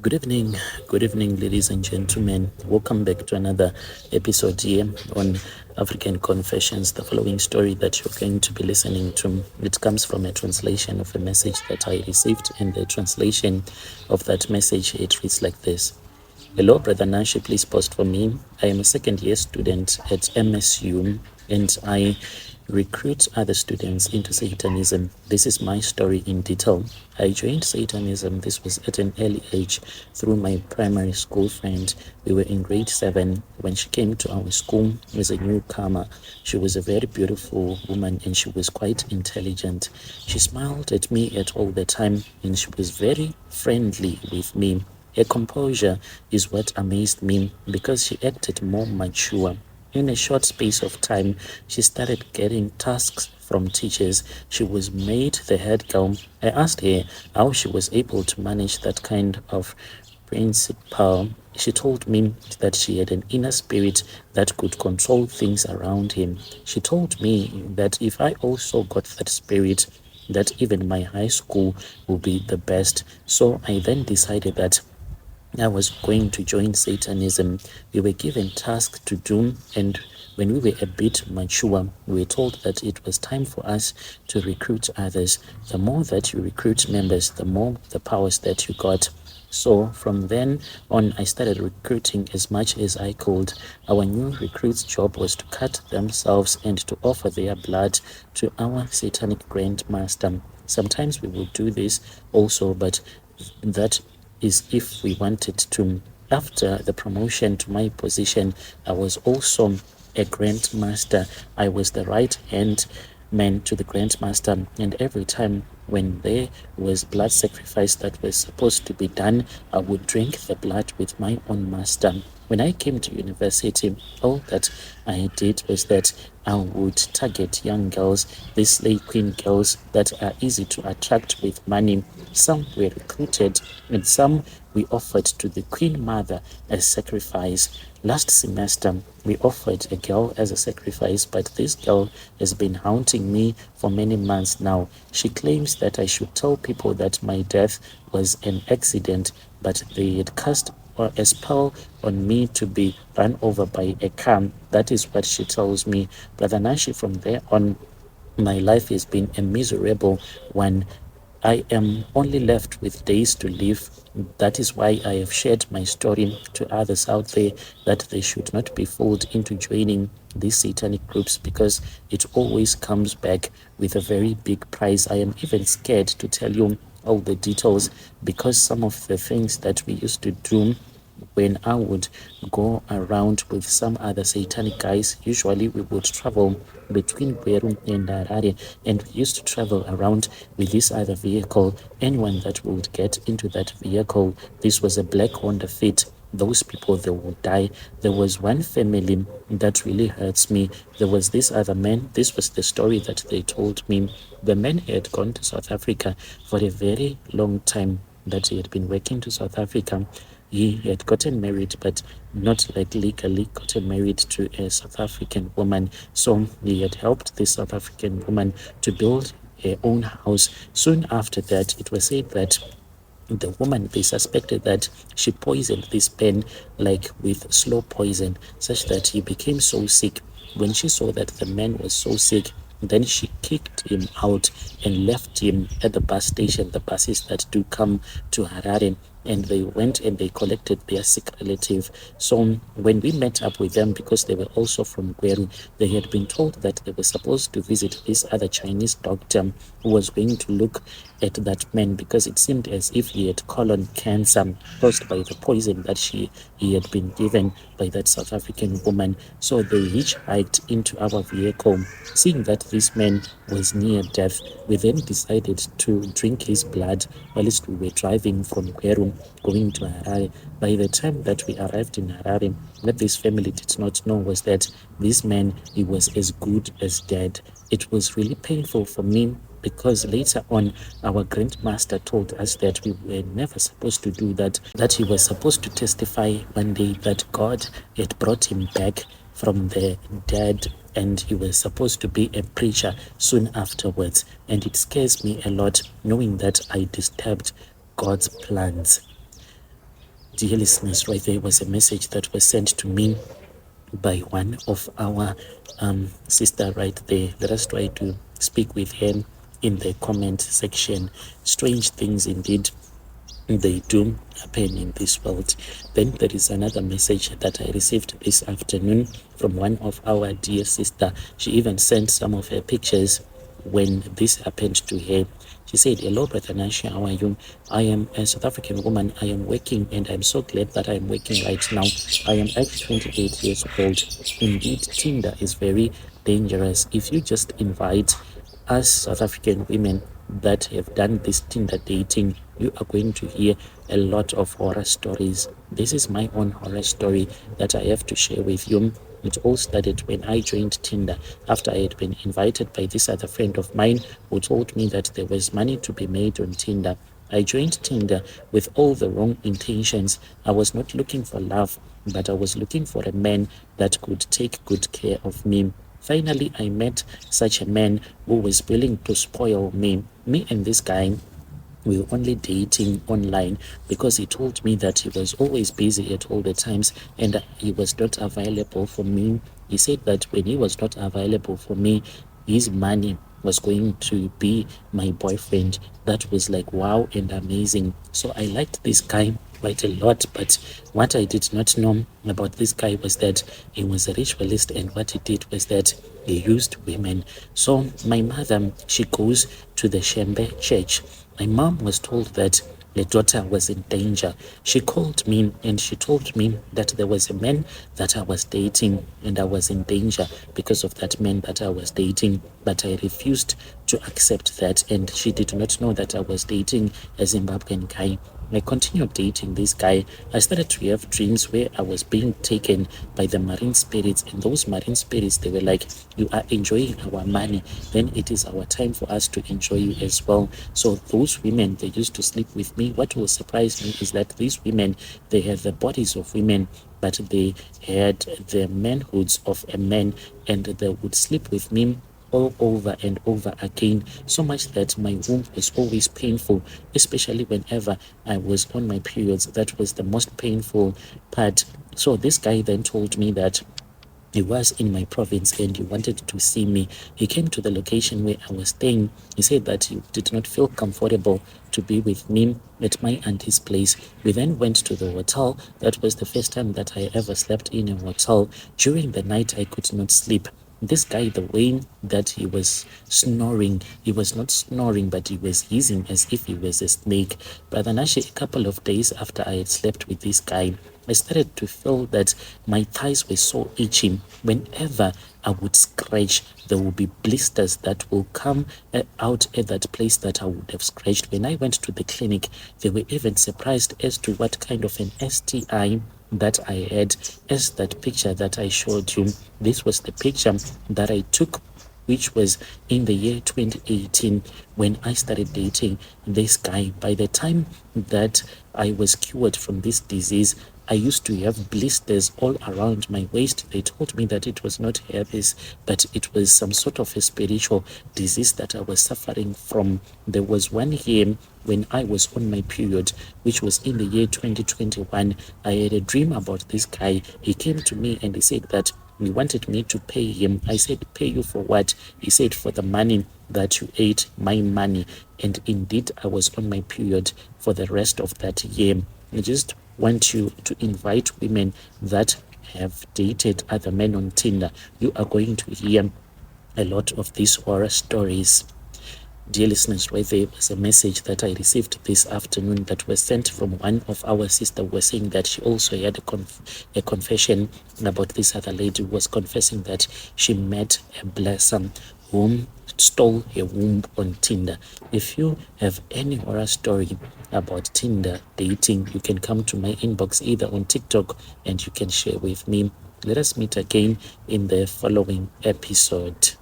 Good evening, ladies and gentlemen. Welcome back to another episode here on African Confessions. The following story that you're going to be listening to, it comes from a translation of a message that I received, and the translation of that message, it reads like this. Hello, Brother Nashi, please post for me. I am a second year student at MSU and I recruit other students into Satanism. This is my story in detail. I joined Satanism, this was at an early age, through my primary school friend. We were in grade 7 when she came to our school as a newcomer. She was a very beautiful woman and she was quite intelligent. She smiled at me at all the time and she was very friendly with me. Her composure is what amazed me because she acted more mature. In a short space of time, she started getting tasks from teachers. She was made the head girl. I asked her how she was able to manage that kind of principal. She told me that she had an inner spirit that could control things around him. She told me that if I also got that spirit, that even my high school would be the best. So I then decided that I was going to join Satanism. We were given tasks to do, and when we were a bit mature, we were told that it was time for us to recruit others. The more that you recruit members, the more the powers that you got. So from then on, I started recruiting as much as I could. Our new recruits' job was to cut themselves and to offer their blood to our satanic grandmaster. Sometimes we would do this also, but that is if we wanted to. After the promotion to my position, I was also a grandmaster. I was the right hand man to the grandmaster, and every time when there was blood sacrifice that was supposed to be done, I would drink the blood with my own master. When I came to university, all that I did was that I would target young girls, these slay queen girls that are easy to attract with money. Some were recruited and some we offered to the Queen Mother as sacrifice. Last semester, we offered a girl as a sacrifice, but this girl has been haunting me for many months now. She claims that I should tell people that my death was an accident, but they had cast a spell on me to be run over by a car. That is what she tells me. Brother Nashi, from there on, my life has been a miserable one. I am only left with days to live. That is why I have shared my story to others out there, that they should not be fooled into joining these satanic groups, because it always comes back with a very big price. I am even scared to tell you all the details, because some of the things that we used to do when I would go around with some other satanic guys, usually we would travel between Gweru and Harare, and we used to travel around with this other vehicle. Anyone that would get into that vehicle, this was a black Honda Fit. Those people, they would die. There was one family that really hurts me. There was this other man. This was the story that they told me. The man had gone to South Africa for a very long time, that he had been working to South Africa. He had gotten married, but not like legally gotten married to a South African woman. So he had helped this South African woman to build her own house. Soon after that, it was said that the woman, they suspected that she poisoned this man, like with slow poison, such that he became so sick. When she saw that the man was so sick, then she kicked him out and left him at the bus station, the buses that do come to Harare, and they went and they collected their sick relative. So when we met up with them, because they were also from Gweru, they had been told that they were supposed to visit this other Chinese doctor who was going to look at that man, because it seemed as if he had colon cancer caused by the poison that he had been given by that South African woman. So they hitchhiked into our vehicle. Seeing that this man was near death, we then decided to drink his blood whilst we were driving from Gweru going to Harare. By the time that we arrived in Harare, what this family did not know was that this man, he was as good as dead. It was really painful for me, because later on our grandmaster told us that we were never supposed to do that, that he was supposed to testify one day that God had brought him back from the dead, and he was supposed to be a preacher soon afterwards. And it scares me a lot knowing that I disturbed God's plans. Dear listeners, right there was a message that was sent to me by one of our sister right there. Let us try to speak with her in the comment section. Strange things indeed they do happen in this world. Then there is another message that I received this afternoon from one of our dear sister. She even sent some of her pictures when this happened to her. She said, "Hello, Brother Nasha, how are you? I am a South African woman. I am working and I'm so glad that I'm working right now. I am actually 28 years old. Indeed, Tinder is very dangerous. If you just invite us South African women that have done this Tinder dating, you are going to hear a lot of horror stories. This is my own horror story that I have to share with you. It all started when I joined Tinder after I had been invited by this other friend of mine who told me that there was money to be made on Tinder. I joined Tinder with all the wrong intentions. I was not looking for love, but I was looking for a man that could take good care of me. Finally, I met such a man who was willing to spoil me. Me and this guy, we were only dating online because he told me that he was always busy at all the times and he was not available for me. He said that when he was not available for me, his money was going to be my boyfriend. That was like wow and amazing. So I liked this guy quite a lot, but what I did not know about this guy was that he was a ritualist, and what he did was that he used women. So my mother, she goes to the Shembe church. My mom was told that her daughter was in danger. She called me and she told me that there was a man that I was dating and I was in danger because of that man that I was dating, but I refused to accept that, and she did not know that I was dating a Zimbabwean guy. I continued dating this guy. I started to have dreams where I was being taken by the marine spirits, and those marine spirits, they were like, "You are enjoying our money, then it is our time for us to enjoy you as well." So those women, they used to sleep with me. What will surprise me is that these women, they have the bodies of women, but they had the manhoods of a man, and they would sleep with me all over and over again, so much that my womb was always painful, especially whenever I was on my periods. That was the most painful part. So this guy then told me that he was in my province and he wanted to see me. He came to the location where I was staying. He said that he did not feel comfortable to be with me at my auntie's place. We then went to the hotel. That was the first time that I ever slept in a hotel. During the night, I could not sleep. This guy, the way that he was snoring, he was not snoring, but he was hissing as if he was a snake. But then actually, a couple of days after I had slept with this guy, I started to feel that my thighs were so itchy. Whenever I would scratch, there would be blisters that will come out at that place that I would have scratched. When I went to the clinic, they were even surprised as to what kind of an STI that I had, as that picture that I showed you. This was the picture that I took, which was in the year 2018 when I started dating this guy. By the time that I was cured from this disease, I used to have blisters all around my waist. They told me that it was not herpes, but it was some sort of a spiritual disease that I was suffering from. There was one year when I was on my period, which was in the year 2021. I had a dream about this guy. He came to me and he said that he wanted me to pay him. I said, "Pay you for what?" He said, "For the money that you ate my money." And indeed, I was on my period for the rest of that year. I just want you to invite women that have dated other men on Tinder. You are going to hear a lot of these horror stories. Dear listeners, right there was a message that I received this afternoon that was sent from one of our sisters who was saying that she also had a confession about this other lady who was confessing that she met a blessing whom stole her womb on Tinder. If you have any horror story about Tinder dating, you can come to my inbox either on TikTok and you can share with me. Let us meet again in the following episode.